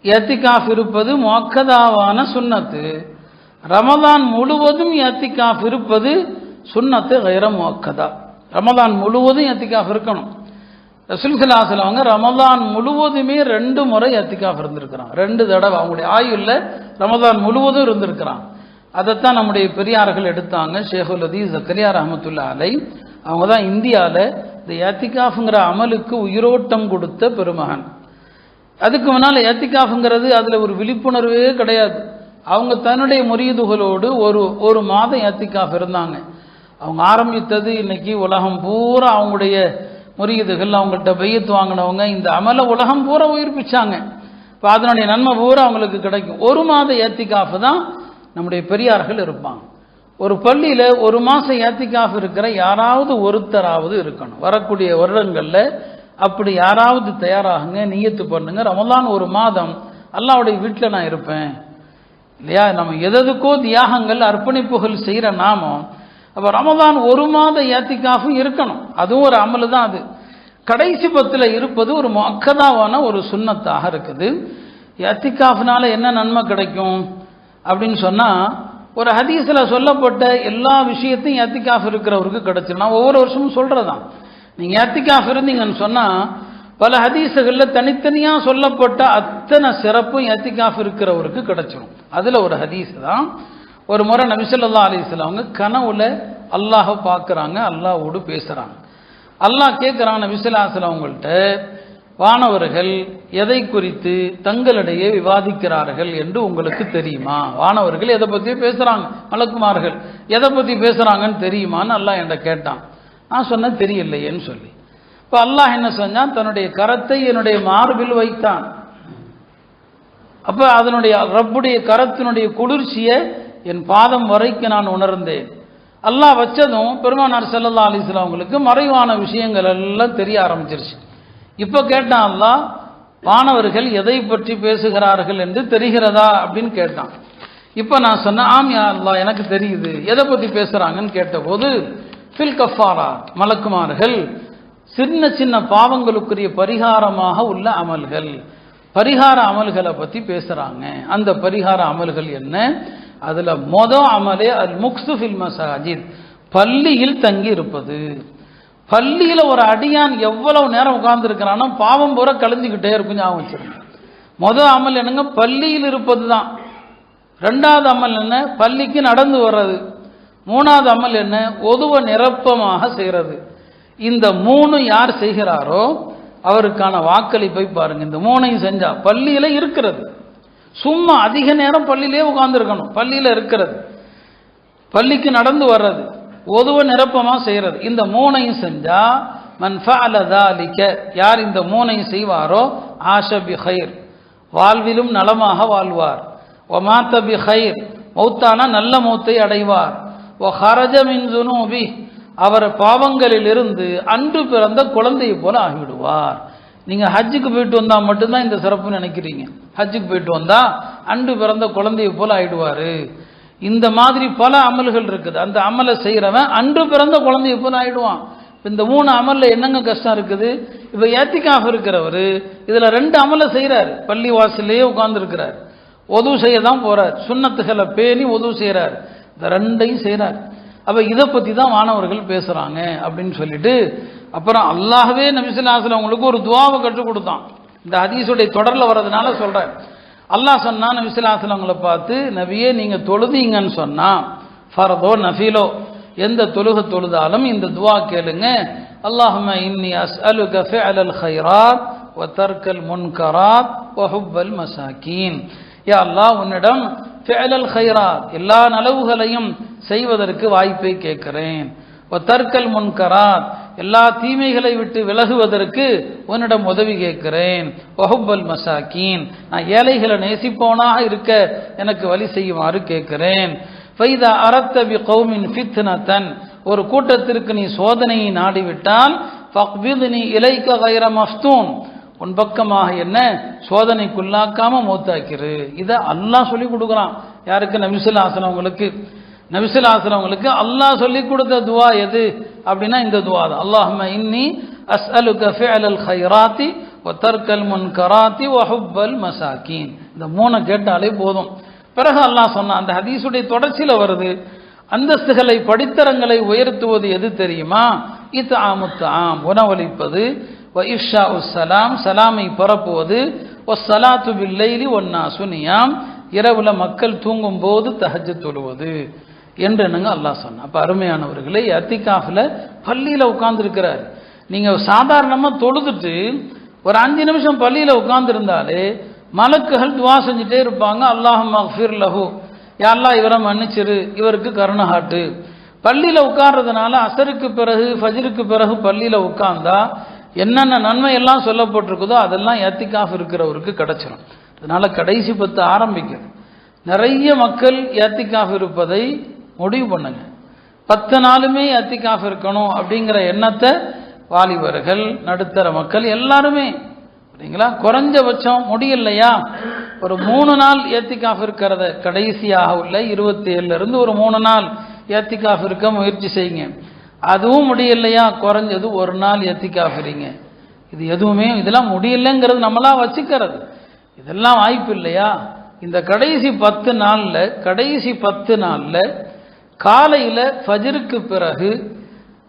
ஏத்திகாஃப் இருப்பது முஅக்கதாவான சுன்னத்து. ரமதான் முழுவதும் ஏத்திகாஃப் இருப்பது சுன்னத்து கைர முஅக்கதா. ரமதான் முழுவதும் ஏத்திகாஃப் இருக்கணும். ரசூல் ஸல்லல்லாஹு அலைஹி வஸல்லம் ரமதான் முழுவதுமே 2 முறை ஏத்திகாஃப் இருந்திருக்கிறான். 2 தடவை அவங்களுடைய ஆயுள்ல ரமதான் முழுவதும் இருந்திருக்கிறான். அதைத்தான் நம்முடைய பெரியார்கள் எடுத்தாங்க. ஷேகுல் ஹதீஸ் ஜக்கரியா ரஹ்மத்துல்லாஹி அலைஹி, அவங்க தான் இந்தியாவில் இந்த ஏத்திகாஃப்ங்கிற அமலுக்கு உயிரோட்டம் கொடுத்த பெருமகன். அதுக்கு முன்னால் ஏத்திகாஃப்ங்கிறது அதில் ஒரு விழிப்புணர்வே கிடையாது. அவங்க தன்னுடைய முரீதுகளோடு ஒரு மாதம் ஏத்திகாஃப் இருந்தாங்க. அவங்க ஆரம்பித்தது இன்னைக்கு உலகம் பூரா அவங்களுடைய முரீதுகள் அவங்கள்ட்ட பையத்து வாங்கினவங்க இந்த அமலை உலகம் பூரா உயிர்ப்பிச்சாங்க. இப்போ அதனுடைய நன்மை பூரா அவங்களுக்கு கிடைக்கும். ஒரு மாத ஏத்திகாஃப் தான் நம்முடைய பெரியார்கள் இருப்பாங்க. ஒரு பள்ளியில் ஒரு மாதம் ஏத்திகாஃப் இருக்கிற யாராவது ஒருத்தராவது இருக்கணும். வரக்கூடிய வருடங்களில் அப்படி யாராவது தயாராகுங்க, நியத்து பண்ணுங்க. ரமலான் ஒரு மாதம் அல்லாஹ்வுடைய வீட்டில் நான் இருப்பேன் இல்லையா? நம்ம எதுக்கோ தியாகங்கள் அர்ப்பணிப்புகள் செய்கிற நாமம். அப்போ ரமலான் ஒரு மாத ஏத்திகாஃபும் இருக்கணும். அதுவும் ஒரு அமலு தான். அது கடைசி பத்தில் இருப்பது ஒரு முஅக்கதாவான ஒரு சுன்னத்தாக இருக்குது. ஏத்திகாஃப்னால என்ன நன்மை கிடைக்கும் அப்படின்னு சொன்னால், ஒரு ஹதீஸில் சொல்லப்பட்ட எல்லா விஷயத்தையும் ஏத்திகாஃப் இருக்கிறவருக்கு கிடைச்சிடும். நான் ஒவ்வொரு வருஷமும் சொல்கிறதான், நீங்கள் ஏத்திகாஃப் இருந்தீங்கன்னு சொன்னால் பல ஹதீஸுகளில் தனித்தனியாக சொல்லப்பட்ட அத்தனை சிறப்பும் ஏத்திகாஃப் இருக்கிறவருக்கு கிடைச்சிடும். அதில் ஒரு ஹதீஸ் தான், ஒரு முறை நபி ஸல்லல்லாஹு அலைஹி வஸல்லம் அவங்க கனவுல அல்லாஹை பார்க்குறாங்க, அல்லாஹ்வோடு பேசுகிறாங்க. அல்லாஹ் கேட்குறாங்க நபி ஸல்லல்லாஹு அலைஹி வஸல்லம் அவங்கள்ட்ட, வானவர்கள் எதை குறித்து தங்களிடையே விவாதிக்கிறார்கள் என்று உங்களுக்கு தெரியுமா? வானவர்கள் எதை பற்றி பேசுகிறாங்க, மலக்குமார்கள் எதை பற்றி பேசுகிறாங்கன்னு தெரியுமான்னு அல்லாஹ் என்கிட்ட கேட்டான். நான் சொன்னேன் தெரியலையேன்னு சொல்லி. இப்போ அல்லாஹ் என்ன செஞ்சான், தன்னுடைய கரத்தை என்னுடைய மார்பில் வைத்தான். அப்போ அதனுடைய ரப்புடைய கரத்தினுடைய குளிர்ச்சியை என் பாதம் வரைக்கும் நான் உணர்ந்தேன். அல்லாஹ் வச்சதும் பெருமானார் ஸல்லல்லாஹு அலைஹி வஸல்லம் அவங்களுக்கு மறைவான விஷயங்கள் எல்லாம் தெரிய ஆரம்பிச்சிருச்சு. இப்போ கேட்டான் அல்லாஹ், வானவர்கள் எதை பற்றி பேசுகிறார்கள் என்று தெரிகிறதா அப்படின்னு கேட்டான். இப்போ நான் சொன்னேன், ஆம் யா அல்லாஹ் எனக்கு தெரியுது. எதை பற்றி பேசுகிறாங்கன்னு கேட்டபோது, ஃபில் கஃபாரா, மலக்குமார்கள் சின்ன சின்ன பாவங்களுக்குரிய பரிகாரமாக உள்ள அமல்கள், பரிகார அமல்களை பற்றி பேசுகிறாங்க. அந்த பரிகார அமல்கள் என்ன? அதில் அமலே அல் முக்ஸு ஃபில் மசாஜித், பள்ளியில் தங்கி இருப்பது. பள்ளியில் ஒரு அடியான் எவ்வளவு நேரம் உட்கார்ந்துருக்கிறானோ பாவம் பூரா கழிஞ்சுக்கிட்டே இருக்கும். ஞாபகம் வச்சிருங்க. அமல் என்னங்க? பள்ளியில் இருப்பது தான். ரெண்டாவது அமல் என்ன? பள்ளிக்கு நடந்து வர்றது. மூணாவது அமல் என்ன? ஒதுவ நிரப்பமாக செய்கிறது. இந்த மூணு யார் செய்கிறாரோ அவருக்கான வாக்களிப்பை பாருங்க. இந்த மூணையும் செஞ்சா பள்ளியில இருக்கிறது, சும்மா அதிக நேரம் பள்ளியிலே உட்கார்ந்துருக்கணும், பள்ளியில இருக்கிறது, பள்ளிக்கு நடந்து வர்றது, ஒதுவ நிரப்பமாக செய்கிறது. இந்த மூணையும் செஞ்சா மன் ஃபஅல ذلك, யார் இந்த மூணையும் செய்வாரோ ஆஷ பி கைர், வாழ்விலும் நலமாக வாழ்வார். வமாத பி கைர், மௌத்தான நல்ல மௌத்தை அடைவார். வஹரஜ மின் ஸுனூபி, அவர் பாவங்களிலிருந்து அன்று பிறந்த குழந்தையை போல ஆகிவிடுவார். நீங்கள் ஹஜ்ஜுக்கு போயிட்டு வந்தால் மட்டும்தான் இந்த சிறப்பு நினைக்கிறீங்க. ஹஜ்ஜுக்கு போயிட்டு வந்தால் அன்று பிறந்த குழந்தையை போல ஆகிடுவார். இந்த மாதிரி பல அமல்கள் இருக்குது. அந்த அமலை செய்கிறவன் அன்று பிறந்த குழந்தையை போல ஆகிடுவான். இந்த மூணு அமலில் என்னங்க கஷ்டம் இருக்குது? இப்போ ஏத்திகாஃப் இருக்கிறவர் இதில் ரெண்டு அமலை செய்கிறார். பள்ளி வாசல்லையே உட்கார்ந்துருக்கிறார், ஒது செய்ய தான் போகிறார், சுன்னத்துகளை பேணி ஒது செய்கிறார், இந்த ரெண்டையும் செய்கிறார். அப்போ இதை பற்றி தான் மாணவர்கள் பேசுகிறாங்க அப்படின்னு சொல்லிட்டு, அப்புறம் அல்லாஹ்வே நபி ஸல்லல்லாஹு அலைஹி வஸல்லம் அவங்களுக்கு ஒரு துவாவை கற்றுக் கொடுத்தான். இந்த ஹதீஸுடைய தொடரில் வர்றதுனால சொல்கிறேன். அல்லாஹ் சொன்னா நபி ஸல்லல்லாஹு அலைஹி வஸல்லம் அவங்களை பார்த்து, நபியே நீங்கள் தொழுதீங்கன்னு சொன்னால், ஃபர்தோ நஃபீலோ எந்த தொழுதாலும் இந்த துவா கேளுங்க. அல்லாஹும்ம இன்னி அஸ்அலுக ஃபிஅலல் கைராத் வ தர்க்கல் முன்கராத் வ ஹுப்பல் மசாக்கீன். யா அல்லாஹ், உன்னிடம் ஃபிஅலல் கைராத், எல்லா நலவுகளையும் செய்வதற்கு வாய்ப்பை கேட்கிறேன். வ தர்க்கல் முன்கராத், எல்லா தீமைகளை விட்டு விலகுவதற்கு உன்னிடம் உதவி கேட்கிறேன். வ ஹுப்பல் மசாக்கீன், நான் ஏழைகளை நேசிப்பவனாக இருக்க எனக்கு வழி செய்யுமாறு கேட்கிறேன். ஃபைதா அரத்த பி கௌமின் ஃபித்னதன், ஒரு கூட்டத்திற்கு நீ சோதனையை நாடிவிட்டால், ஃபக்பித்னி இலைக கைர மஃப்தூன், உன் பக்கமாக என்ன சோதனைக்குள்ளாக்காம மௌத்தாக்கிரு. இதை அல்லாஹ் சொல்லி கொடுக்குறான். யாருக்கு? நபி ஸல்லல்லாஹு அலைஹி வஸல்லம் அவங்களுக்கு. நபி ஸல்லல்லாஹு அலைஹி வஸல்லம் அவங்களுக்கு அல்லாஹ் சொல்லி கொடுத்த துவா எது அப்படின்னா இந்த துவா தான். அல்லாஹும்ம இன்னி அஸ்அலுக ஃபிஅலல் கைராத்தி வ தர்க்கல் முன்கராத்தி வ ஹுப்பல் மசாக்கீன். இந்த மூணை கேட்டாலே போதும். பிறகு அல்லாஹ் சொன்னான், அந்த ஹதீஸுடைய தொடர்ச்சியில் வருது, அந்தஸ்துகளை படித்தரங்களை உயர்த்துவது எது தெரியுமா? இத்ஆமுத்தாம், உணவளிப்பது, வ இஃஷாஉ ஸலாம், சலாமை பரப்புவது, வ ஸலாத்து பில் லைலி வன் நாஸு நியாம், இரவுல மக்கள் தூங்கும் போது தஹஜ்ஜத் தொழுவது என்று என்னங்க அல்லாஹ் சொன்னான். அப்போ அருமையானவர்களே, இஅ்திகாஃப்ல பள்ளியில் உட்கார்ந்துருக்கிறார். நீங்கள் சாதாரணமாக தொழுதுட்டு ஒரு 5 நிமிஷம் பள்ளியில் உட்கார்ந்துருந்தாலே மலக்குகள் துவா செஞ்சுட்டே இருப்பாங்க, அல்லாஹும்ம அக்ஃபிர் லஹு, யா அல்லாஹ் இவரை மன்னிச்சிரு, இவருக்கு கருணை காட்டு. பள்ளியில் உட்கார்றதுனால அசருக்கு பிறகு ஃபஜ்ருக்கு பிறகு பள்ளியில் உட்கார்ந்தா என்னென்ன நன்மை எல்லாம் சொல்லப்பட்டிருக்குதோ அதெல்லாம் ஏத்திகாஃப் இருக்கிறவருக்கு கிடைச்சிடும். அதனால கடைசி 10 ஆரம்பிக்குது. நிறைய மக்கள் ஏத்திகாஃப் இருப்பதை முடிவு பண்ணுங்க. 10 நாளுமே ஏத்திகாஃப் இருக்கணும் அப்படிங்கிற எண்ணத்தை வாலிபர்கள், நடுத்தர மக்கள் எல்லாருமே சரிங்களா, குறைஞ்சபட்சம் முடியலையா ஒரு 3 நாள் ஏத்திகாஃப் இருக்கிறத கடைசியாக உள்ள 27 இருந்து ஒரு 3 நாள் ஏத்திகாஃப் இருக்க முயற்சி செய்யுங்க. அதுவும் முடியலையா குறைஞ்சது ஒரு நாள் ஏத்திகாஃப் இருங்க. இது எதுவுமே இதெல்லாம் முடியலைங்கிறது நம்மளா வச்சுக்கிறது, இதெல்லாம் வாய்ப்பு இல்லையா? இந்த கடைசி 10 நாளில் காலையில் ஃபஜ்ருக்கு பிறகு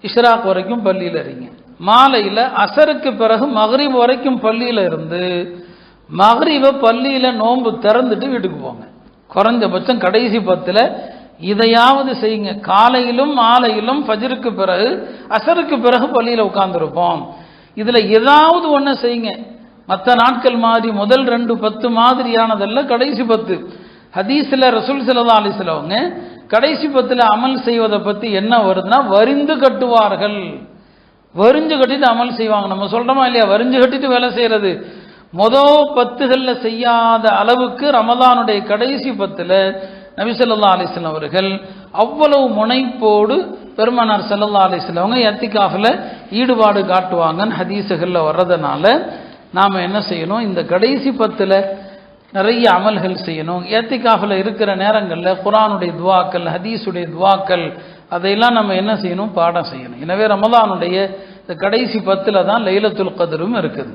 இஷ்ராக் வரைக்கும் பள்ளியில் இருங்க, மாலையில் அசருக்கு பிறகு மக்ரிப் வரைக்கும் பள்ளியில் இருந்து மக்ரிபை பள்ளியில் நோன்பு திறந்துட்டு வீட்டுக்கு போங்க. குறைஞ்சபட்சம் கடைசி 10 இதையாவது செய்யுங்க. காலையிலும் மாலையிலும் ஃபஜ்ருக்கு பிறகு அசருக்கு பிறகு பள்ளியில் உட்கார்ந்துருப்போம், இதில் ஏதாவது ஒன்று செய்யுங்க. மற்ற நாட்கள் மாதிரி முதல் 2 மாதிரியானதல்ல கடைசி 10. ஹதீஸில் ரசூல் ஸல்லல்லாஹு அலைஹி வஸல்லம் கடைசி 10 அமல் செய்வதை பற்றி என்ன வருதுன்னா, வரிந்து கட்டுவார்கள். வரிஞ்சு கட்டிட்டு அமல் செய்வாங்க. நம்ம சொல்கிறோமா இல்லையா, வரிஞ்சு கட்டிட்டு வேலை செய்கிறது. மொதல் 10 செய்யாத அளவுக்கு ரமலானுடைய கடைசி 10 நபி ஸல்லல்லாஹு அலைஹி வஸல்லம் அவர்கள் அவ்வளவு முனைப்போடு பெருமானார் ஸல்லல்லாஹு அலைஹி வஸல்லம் அவங்க ஏத்திகாஃபில் ஈடுபாடு காட்டுவாங்கன்னு ஹதீஸுகளில் வர்றதுனால நாம் என்ன செய்யணும், இந்த கடைசி 10 நிறைய அமல்கள் செய்யணும். ஏத்திகாஃபில் இருக்கிற நேரங்களில் குர்ஆனுடைய துவாக்கள், ஹதீஸுடைய துவாக்கள் அதையெல்லாம் நம்ம என்ன செய்யணும், பாடம் செய்யணும். எனவே ரமலானுடைய இந்த கடைசி 10 தான் லைலத்துல் கத்ரும் இருக்குது.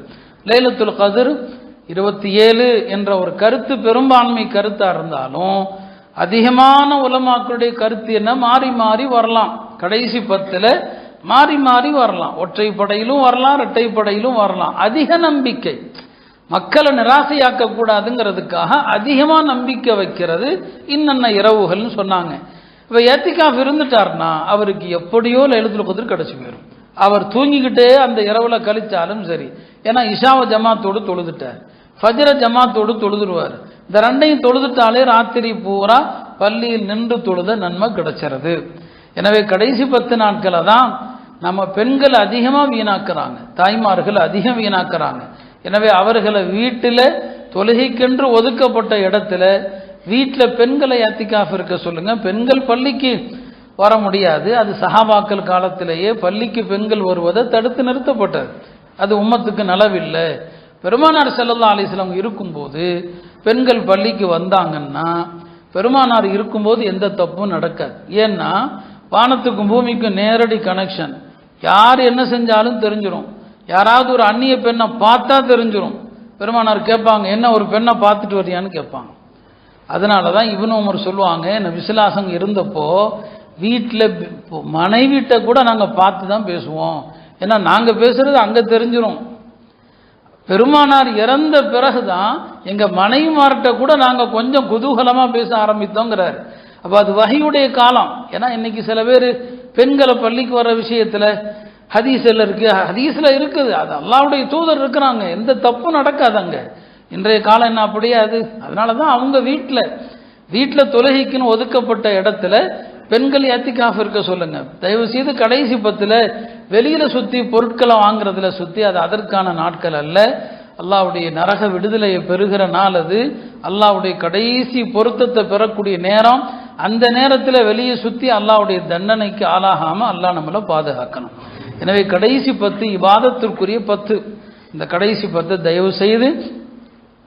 லைலத்துல் கத்ர் 27 என்ற ஒரு கருத்து பெரும்பான்மை கருத்தாக இருந்தாலும் அதிகமான உலமாக்களுடைய கருத்து என்ன, மாறி மாறி வரலாம். கடைசி 10 மாறி மாறி வரலாம், ஒற்றைப்படையிலும் வரலாம், இரட்டைப்படையிலும் வரலாம். அதிக நம்பிக்கை, மக்களை நிராசையாக்க கூடாதுங்கிறதுக்காக அதிகமாக நம்பிக்கை வைக்கிறது இன்னென்ன இரவுகள்னு சொன்னாங்க. இப்போ ஏத்திகாஃப் இருந்துட்டார்னா அவருக்கு எப்படியோ லைலத்துல் கத்ர் கிடச்சி போயிடும். அவர் தூங்கிக்கிட்டே அந்த இரவுல கழிச்சாலும் சரி, ஏன்னா இஷாவை ஜமாத்தோடு தொழுதுட்டார், ஃபஜ்ர ஜமாத்தோடு தொழுதுருவார். இந்த ரெண்டையும் தொழுதுட்டாலே ராத்திரி பூரா பள்ளியில் நின்று தொழுத நன்மை கிடைச்சிருது. எனவே கடைசி 10 நாட்களை தான் நம்ம பெண்கள் அதிகமாக வீணாக்குறாங்க, தாய்மார்கள் அதிகம் வீணாக்குறாங்க. எனவே அவர்களை வீட்டில் தொழுகைக்கென்று ஒதுக்கப்பட்ட இடத்துல வீட்டில் பெண்களை ஏத்திகாஃப் இருக்க சொல்லுங்க. பெண்கள் பள்ளிக்கு வர முடியாது, அது சஹாபாக்கள் காலத்திலேயே பள்ளிக்கு பெண்கள் வருவதை தடுத்து நிறுத்தப்பட்டது. அது உம்மத்துக்கு நலவில்லை. பெருமானார் ஸல்லல்லாஹு அலைஹி வஸல்லம் இருக்கும்போது பெண்கள் பள்ளிக்கு வந்தாங்கன்னா பெருமானார் இருக்கும்போது எந்த தப்பும் நடக்காது. ஏன்னா வானத்துக்கும் பூமிக்கும் நேரடி கனெக்ஷன், யார் என்ன செஞ்சாலும் தெரிஞ்சிடும். யாராவது ஒரு அந்நிய பெண்ணை பார்த்தா தெரிஞ்சிடும். பெருமானார் கேட்பாங்க, என்ன ஒரு பெண்ணை பார்த்துட்டு வரியான்னு கேட்பாங்க. அதனால தான் இப்னு உமர் சொல்லுவாங்க, விசுலாசங்க இருந்தப்போ வீட்டில் மனைவிட்ட கூட நாங்கள் பார்த்து தான் பேசுவோம், ஏன்னா நாங்கள் பேசுறது அங்கே தெரிஞ்சிடும். பெருமானார் இறந்த பிறகுதான் எங்கள் மனைவிமார்கிட்ட கூட நாங்கள் கொஞ்சம் குதூகலமாக பேச ஆரம்பித்தோங்கிறார். அப்போ அது வஹீயுடைய காலம். ஏன்னா இன்னைக்கு சில பேர் பெண்களை பள்ளிக்கு வர விஷயத்தில் ஹதீஸில் இருக்கு, ஹதீஸில் இருக்குது, அது அல்லாஹ்வுடைய தூதர் இருக்கிறாங்க, எந்த தப்பும் நடக்காதங்க. இன்றைய காலம் என்ன அப்படியே அது. அதனால தான் அவங்க வீட்டில் தொழுகைக்குன்னு ஒதுக்கப்பட்ட இடத்துல பெண்கள் ஏத்திகாஃப் இருக்க சொல்லுங்க. தயவு செய்து கடைசி 10 வெளியில் சுற்றி பொருட்களை வாங்குறதுல சுற்றி, அது அதற்கான நாட்கள் அல்ல. அல்லாஹ்வுடைய நரக விடுதலையை பெறுகிற நாள் அது. அல்லாஹ்வுடைய கடைசி பொருத்தத்தை பெறக்கூடிய நேரம். அந்த நேரத்தில் வெளியே சுற்றி அல்லாஹ்வுடைய தண்டனைக்கு ஆளாகாமல் அல்லாஹ் நம்மளை பாதுகாக்கணும். எனவே கடைசி 10 இபாதத்திற்குரிய 10. இந்த கடைசி 10 தயவு செய்து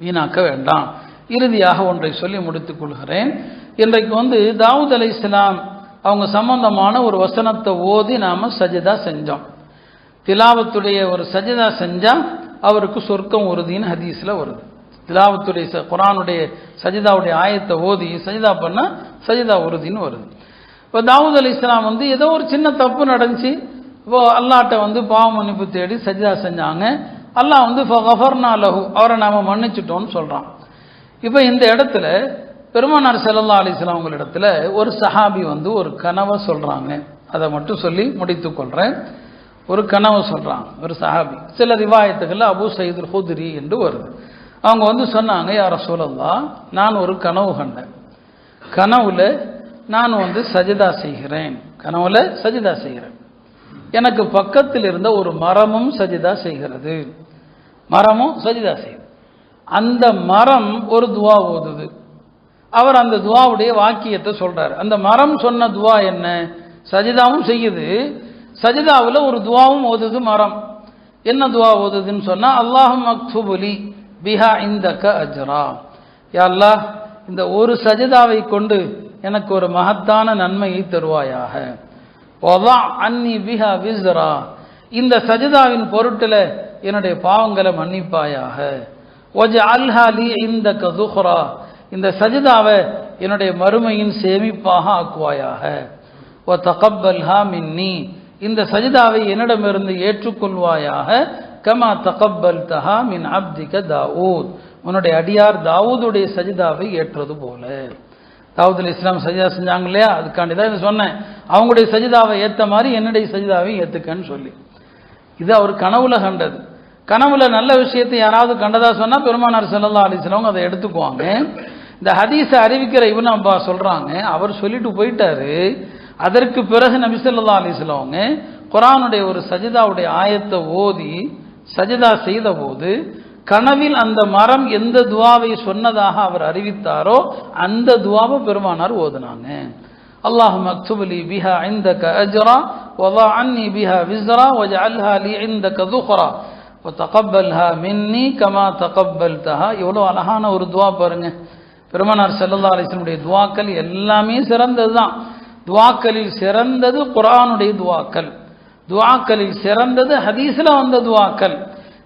வீணாக்க வேண்டாம். இறுதியாக ஒன்றை சொல்லி முடித்துக் கொள்கிறேன். இன்றைக்கு தாவூத் அலைஹிஸ்ஸலாம் அவங்க சம்பந்தமான ஒரு வசனத்தை ஓதி நாம் சஜிதா செஞ்சோம். திலாவத்துடைய ஒரு சஜிதா செஞ்சால் அவருக்கு சொர்க்கம் உறுதின்னு ஹதீஸில் வருது. திலாவத்துடைய குர்ஆனுடைய சஜிதாவுடைய ஆயத்தை ஓதி சஜிதா பண்ணால் சஜிதா உறுதின்னு வருது. இப்போ தாவூத் அலைஹிஸ்ஸலாம் ஏதோ ஒரு சின்ன தப்பு நடந்துச்சு. இப்போ அல்லாஹ்ட்ட பாவ மன்னிப்பு தேடி சஜிதா செஞ்சாங்க. அல்லாஹ் ஃபகஃபர்னா லஹு, அவரை நாம் மன்னிச்சிட்டோன்னு சொல்கிறான். இப்போ இந்த இடத்துல பெருமானார் ஸல்லல்லாஹு அலைஹி வஸல்லம் அவங்களிடத்துல ஒரு சஹாபி ஒரு கனவை சொல்கிறாங்க. அதை மட்டும் சொல்லி முடித்து கொள்கிறேன். ஒரு கனவை சொல்கிறாங்க ஒரு சஹாபி. சில ரிவாயத்துகளில் அபூ சயீதுல் ஹுத்ரி என்று வருது. அவங்க வந்து சொன்னாங்க, யா ரசூலல்லாஹ், நான் ஒரு கனவு கண்டேன். கனவுல நான் வந்து சஜிதா செய்கிறேன். கனவுல சஜிதா செய்கிறேன். எனக்கு பக்கத்தில் இருந்த ஒரு மரமும் சஜிதா செய்கிறது. மரமும் சஜிதா செய்யுது. அந்த மரம் ஒரு துவா ஓதுது. அவர் அந்த துவாவுடைய வாக்கியத்தை சொல்றாரு. அந்த மரம் சொன்ன துவா என்ன? சஜிதாவும் செய்யுது, சஜிதாவில் ஒரு துவாவும் ஓதுது மரம். என்ன துவா ஓதுதுன்னு சொன்னா, அல்லாஹும் மக்துபுலி பிஹா இந்தக அஜ்ரா. யா அல்லாஹ், இந்த ஒரு சஜிதாவை கொண்டு எனக்கு ஒரு மகத்தான நன்மையை தருவாயாக. வதா அன்னி பிஹா விஸ்ரா. இந்த சஜிதாவின் பொருட்டில் என்னுடைய பாவங்களை மன்னிப்பாயாக. வஜ்அல்ஹா லீ இந்தக துஹ்ரா. இந்த சஜிதாவை என்னுடைய மறுமையின் சேமிப்பாக ஆக்குவாயாக. வ தகப்பல்ஹா மின்னி. இந்த சஜிதாவை என்னிடமிருந்து ஏற்றுக்கொள்வாயாக. கமா தகப்பல்தஹா மின் அப்திக தாவூத். உன்னுடைய அடியார் தாவூதுடைய சஜிதாவை ஏற்றது போல. தாவூத் அலைஹிஸ்ஸலாம் சஜிதா செஞ்சாங்க இல்லையா? அதுக்காண்டி தான் இதை சொன்னேன். அவங்களுடைய சஜிதாவை ஏற்ற மாதிரி என்னுடைய சஜிதாவை ஏற்றுக்கன்னு சொல்லி. இது அவர் கனவுல கண்டது. கனவுல நல்ல விஷயத்தை யாராவது கண்டதா சொன்னா பெருமானார் ஸல்லல்லாஹு அலைஹி வஸல்லம் அதை எடுத்துக்குவாங்க. இந்த ஹதீஸை அறிவிக்கிற இப்னு அப்பாஸ் சொல்றாங்க, அவர் சொல்லிட்டு போயிட்டாரு. அதற்கு பிறகு நபி ஸல்லல்லாஹு அலைஹி வஸல்லம் குர்ஆனுடைய ஒரு சஜிதாவுடைய ஆயத்தை ஓதி சஜிதா செய்த போது கனவில் அந்த மரம் எந்த துவாவை சொன்னதாக அவர் அறிவித்தாரோ அந்த துவாவை பெருமானார் ஓதுனாங்க. அல்லாஹும்ம அக்துப்லி பிஹா இந்தக அஜ்ரா வதா அன்னி பிஹா விஸ்ரா வஜ்அல்ஹா லீ இந்தக துஹ்ரா வதகப்பல்ஹா மின்னி கமா தகப்பல்தஹா. எவ்வளோ அழகான ஒரு துவா பாருங்க. பெருமானார் ஸல்லல்லாஹு அலைஹி வஸல்லம் துவாக்கள் எல்லாமே சிறந்தது தான். துவாக்களில் சிறந்தது குர்ஆனுடைய துவாக்கள். துவாக்களில் சிறந்தது ஹதீஸ்ல வந்த துவாக்கள்.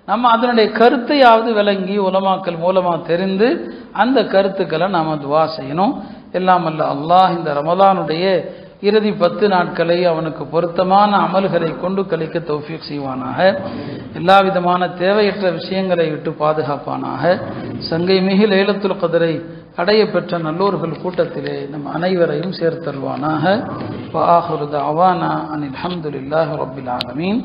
நம்ம அதனுடைய கருத்தையாவது விளங்கி உலமாக்கள் மூலமா தெரிந்து அந்த கருத்துக்களை நாம துவா செய்யணும். எல்லாம் அல்ல அல்லாஹ் இந்த ரமலானுடைய இறுதி 10 நாட்களை அவனுக்கு பொருத்தமான அமல்களை கொண்டு கழிக்க தௌஃபீக் செய்வானாக. எல்லா விதமான தேவையற்ற விஷயங்களை விட்டு பாதுகாப்பானாக. சங்கை மிகு லைலத்துல் கத்ரை அடைய பெற்ற நல்லோர்கள் கூட்டத்திலே நம் அனைவரையும் சேர்த்தல்வானாக. வ ஆகிரு தஅவானா அனில் ஹம்துலில்லாஹி ரப்பில் ஆலமீன்.